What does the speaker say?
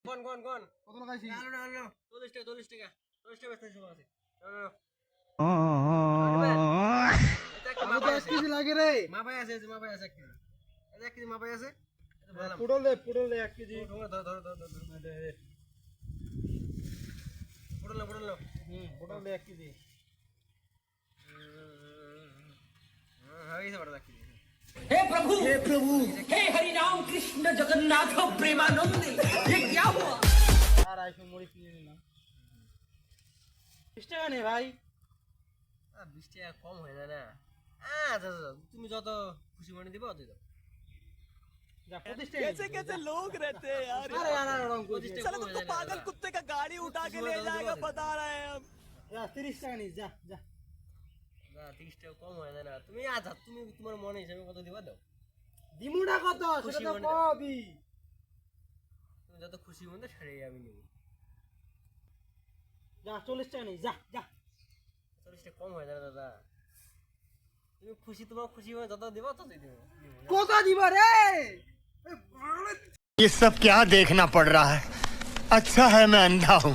কোন কত লাগাইছি? আলো 40 টাকা 40 টাকা বেচতে সব আছে আলু তো 1 কেজি লাগে রে। মাপাই আছে যে মাপাই আছে 1 কেজি এই 1 কেজি মাপাই আছে পটল দে 1 কেজি। ধর পটল পটল দে 1 কেজি। হয়ে গেছে বড় 1 কেজি हे प्रभु हे हरि राम कृष्ण जगन्नाथ प्रेमानंद ये क्या हुआ আর আইফোন মুড়ি কিনে নিলাম। 20 টাকা নে ভাই। 20 টাকা কম হয়ে যায় না আচ্ছা তুমি যত খুশি মনে দিবা অতই দাও যা 25 টাকা। कैसे कैसे लोग रहते हैं यार আরে আর রং কই। 25 साला तुमको पागल कुत्ते का गाड़ी उठा के ले जाएगा बता रहे हैं हम যা 30 টাকা নিস যা। না 30 টাকা কম হয়ে যায় না তুমি আচ্ছা তুমি তোমার মনে হিসাবে কত দিবা দাও দিমুটা কত সেটা তো কবি। তুমি যত খুশি মনে সেটাই আমি নেব যা 40 টাকা নিস যা। 40 টাকা কম হয়ে যায় না দাদা তুমি খুশি তোমার খুশি হয়ে যত দিবা ততই দেব কত দিবা রে? ये सब क्या देखना पड़ रहा है अच्छा है मैं अंधा हूँ